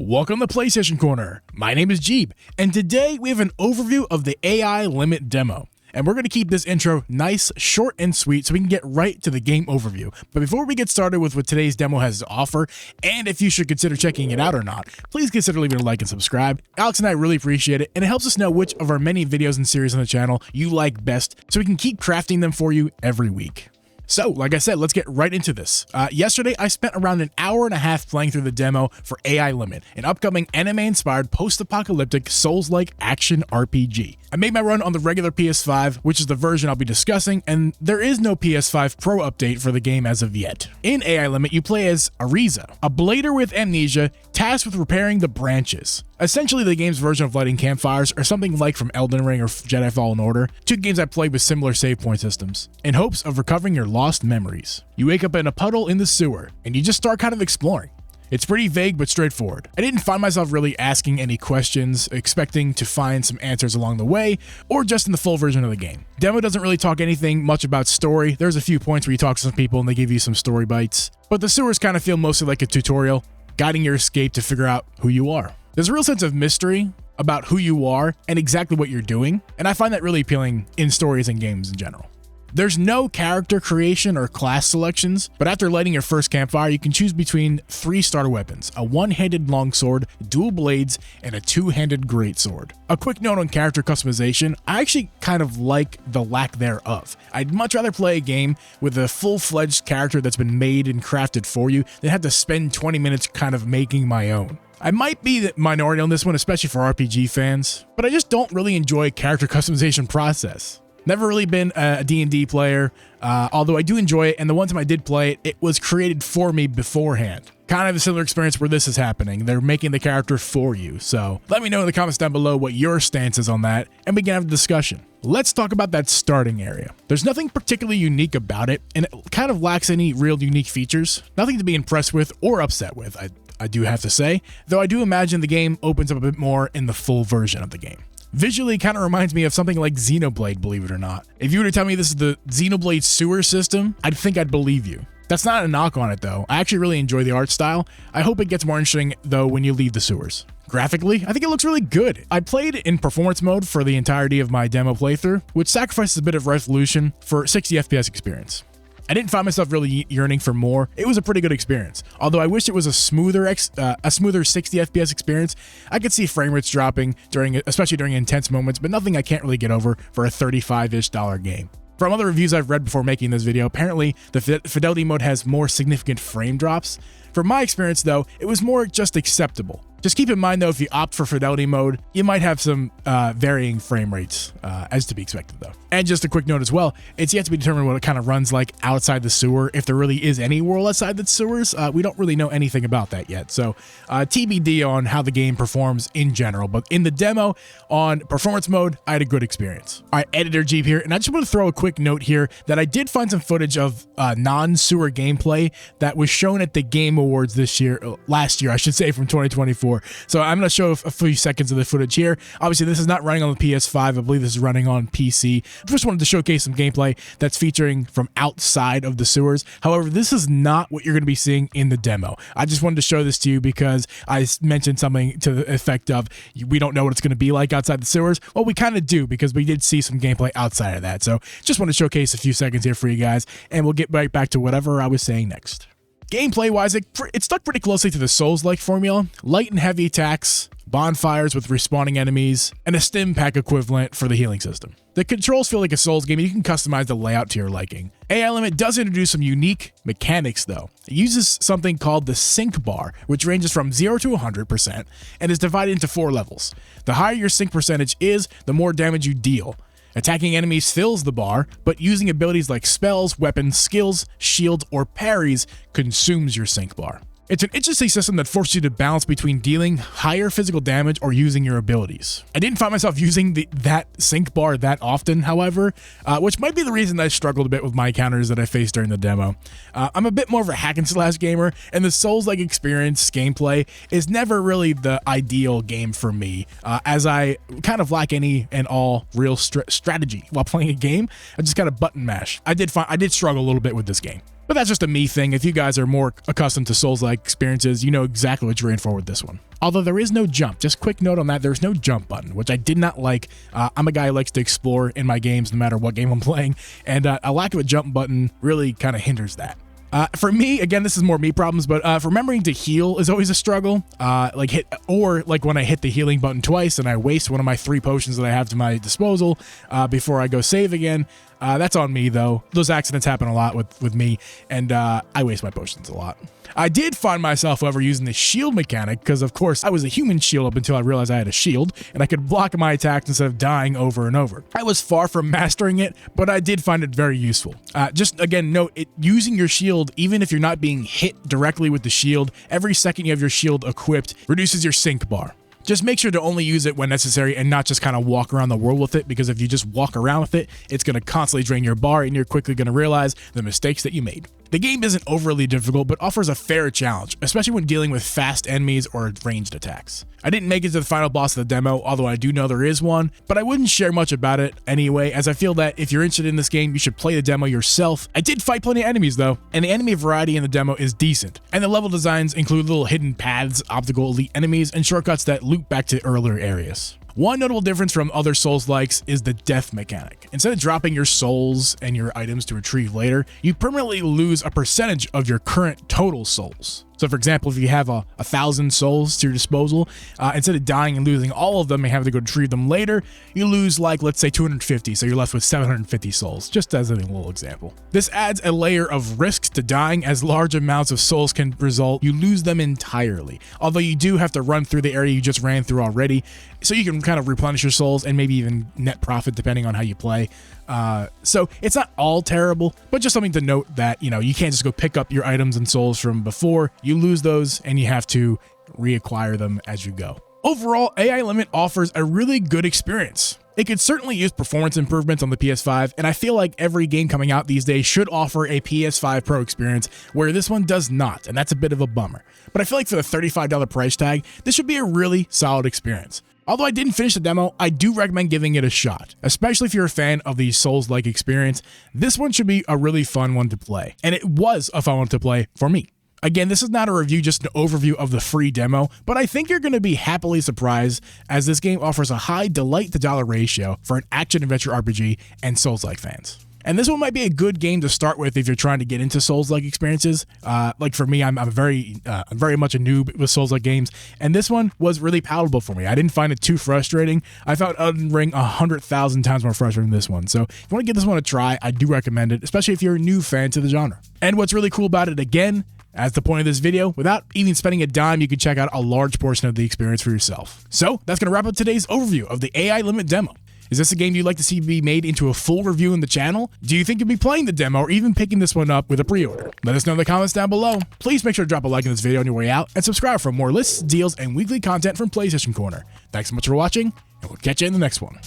Welcome to PlayStation Corner. My name is Jeeb, and today we have an overview of the AI Limit demo. And we're going to keep this intro nice, short, and sweet so we can get right to the game overview. But before we get started with what today's demo has to offer, and if you should consider checking it out or not, please consider leaving a like and subscribe. Alex and I really appreciate it, and it helps us know which of our many videos and series on the channel you like best so we can keep crafting them for you every week. So, like I said, let's get right into this. Yesterday, I spent around an hour and a half playing through the demo for AI Limit, an upcoming anime-inspired post-apocalyptic Souls-like action RPG. I made my run on the regular PS5, which is the version I'll be discussing, and there is no PS5 Pro update for the game as of yet. In AI Limit, you play as Arrisa, a blader with amnesia tasked with repairing the branches. Essentially the game's version of lighting campfires, or something like from Elden Ring or Jedi Fallen Order, two games I played with similar save point systems, in hopes of recovering your lost memories. You wake up in a puddle in the sewer, and you just start kind of exploring. It's pretty vague but straightforward. I didn't find myself really asking any questions, expecting to find some answers along the way, or just in the full version of the game. Demo doesn't really talk anything much about story. There's a few points where you talk to some people and they give you some story bites, but the sewers kind of feel mostly like a tutorial, guiding your escape to figure out who you are. There's a real sense of mystery about who you are and exactly what you're doing, and I find that really appealing in stories and games in general. There's no character creation or class selections, but after lighting your first campfire, you can choose between three starter weapons: a one-handed longsword, dual blades, and a two-handed greatsword. A quick note on character customization: I actually kind of like the lack thereof. I'd much rather play a game with a full-fledged character that's been made and crafted for you than have to spend 20 minutes kind of making my own. I might be the minority on this one, especially for RPG fans, but I just don't really enjoy character customization process. Never really been a D&D player, although I do enjoy it, and the one time I did play it, it was created for me beforehand. Kind of a similar experience where this is happening. They're making the character for you, so let me know in the comments down below what your stance is on that, and we can have a discussion. Let's talk about that starting area. There's nothing particularly unique about it, and it kind of lacks any real unique features. Nothing to be impressed with or upset with, I do have to say, though I do imagine the game opens up a bit more in the full version of the game. Visually, it kind of reminds me of something like Xenoblade, believe it or not. If you were to tell me this is the Xenoblade sewer system, I'd think I'd believe you. That's not a knock on it though. I actually really enjoy the art style. I hope it gets more interesting though when you leave the sewers. Graphically, I think it looks really good. I played in performance mode for the entirety of my demo playthrough, which sacrifices a bit of resolution for 60 FPS experience. I didn't find myself really yearning for more. It was a pretty good experience. Although I wish it was a smoother 60 FPS experience. I could see frame rates dropping especially during intense moments, but nothing I can't really get over for a $35-ish game. From other reviews I've read before making this video, apparently the fidelity mode has more significant frame drops. From my experience though, it was more just acceptable. Just keep in mind though, if you opt for fidelity mode, you might have some varying frame rates, as to be expected though. And just a quick note as well, it's yet to be determined what it kind of runs like outside the sewer, if there really is any world outside the sewers. We don't really know anything about that yet, so TBD on how the game performs in general. But in the demo, on performance mode, I had a good experience. All right, Editor Jeep here, and I just want to throw a quick note here that I did find some footage of non-sewer gameplay that was shown at the Game Awards last year, I should say, from 2024. So I'm going to show a few seconds of the footage here. Obviously, this is not running on the PS5. I believe this is running on PC. Just wanted to showcase some gameplay that's featuring from outside of the sewers. However, this is not what you're going to be seeing in the demo. I just wanted to show this to you because I mentioned something to the effect of, we don't know what it's going to be like outside the sewers. Well, we kind of do, because we did see some gameplay outside of that. So just want to showcase a few seconds here for you guys, and we'll get right back to whatever I was saying next. Gameplay-wise, it stuck pretty closely to the Souls-like formula. Light and heavy attacks, bonfires with respawning enemies, and a stim pack equivalent for the healing system. The controls feel like a Souls game, and you can customize the layout to your liking. AI Limit does introduce some unique mechanics though. It uses something called the sync bar, which ranges from 0 to 100% and is divided into 4 levels. The higher your sync percentage is, the more damage you deal. Attacking enemies fills the bar, but using abilities like spells, weapons, skills, shields, or parries consumes your sync bar. It's an interesting system that forces you to balance between dealing higher physical damage or using your abilities. I didn't find myself using that sync bar that often, however, which might be the reason I struggled a bit with my encounters that I faced during the demo. I'm a bit more of a hack and slash gamer, and the Souls-like experience gameplay is never really the ideal game for me, as I kind of lack any and all real strategy while playing a game. I just kind of button mash. I did struggle a little bit with this game. But that's just a me thing. If you guys are more accustomed to Souls-like experiences, you know exactly what you're in for with this one. Although there is no jump. Just quick note on that, there's no jump button, which I did not like. I'm a guy who likes to explore in my games no matter what game I'm playing, and a lack of a jump button really kind of hinders that. For me, again, this is more me problems, but remembering to heal is always a struggle. Like when I hit the healing button twice and I waste one of my 3 potions that I have to my disposal before I go save again. That's on me, though. Those accidents happen a lot with me, and I waste my potions a lot. I did find myself, however, using the shield mechanic because, of course, I was a human shield up until I realized I had a shield, and I could block my attacks instead of dying over and over. I was far from mastering it, but I did find it very useful. Just, again, note, using your shield, even if you're not being hit directly with the shield, every second you have your shield equipped reduces your sync bar. Just make sure to only use it when necessary and not just kind of walk around the world with it, because if you just walk around with it, it's going to constantly drain your bar and you're quickly going to realize the mistakes that you made. The game isn't overly difficult, but offers a fair challenge, especially when dealing with fast enemies or ranged attacks. I didn't make it to the final boss of the demo, although I do know there is one, but I wouldn't share much about it anyway, as I feel that if you're interested in this game, you should play the demo yourself. I did fight plenty of enemies though, and the enemy variety in the demo is decent, and the level designs include little hidden paths, optical elite enemies, and shortcuts that loop back to earlier areas. One notable difference from other Souls-likes is the death mechanic. Instead of dropping your souls and your items to retrieve later, you permanently lose a percentage of your current total souls. So for example, if you have 1,000 souls to your disposal, instead of dying and losing all of them and having to go retrieve them later, you lose like, let's say 250, so you're left with 750 souls, just as a little example. This adds a layer of risk to dying, as large amounts of souls can result you lose them entirely. Although you do have to run through the area you just ran through already, so you can kind of replenish your souls and maybe even net profit depending on how you play. So it's not all terrible, but just something to note that, you know, you can't just go pick up your items and souls from before. You lose those and you have to reacquire them as you go. Overall, AI Limit offers a really good experience. It could certainly use performance improvements on the PS5, and I feel like every game coming out these days should offer a PS5 Pro experience, where this one does not, and that's a bit of a bummer. But I feel like for the $35 price tag, this should be a really solid experience. Although I didn't finish the demo, I do recommend giving it a shot, especially if you're a fan of the Souls-like experience. This one should be a really fun one to play, and it was a fun one to play for me. Again, this is not a review, just an overview of the free demo, but I think you're going to be happily surprised, as this game offers a high delight to dollar ratio for an action-adventure RPG and Souls-like fans. And this one might be a good game to start with if you're trying to get into Souls-like experiences. Like for me, I'm very much a noob with Souls-like games, and this one was really palatable for me. I didn't find it too frustrating. I found Elden Ring 100,000 times more frustrating than this one. So if you want to give this one a try, I do recommend it, especially if you're a new fan to the genre. And what's really cool about it, again, as the point of this video, without even spending a dime, you can check out a large portion of the experience for yourself. So that's going to wrap up today's overview of the AI Limit demo. Is this a game you'd like to see be made into a full review in the channel? Do you think you'll be playing the demo or even picking this one up with a pre-order? Let us know in the comments down below. Please make sure to drop a like in this video on your way out and subscribe for more lists, deals, and weekly content from PlayStation Corner. Thanks so much for watching, and we'll catch you in the next one.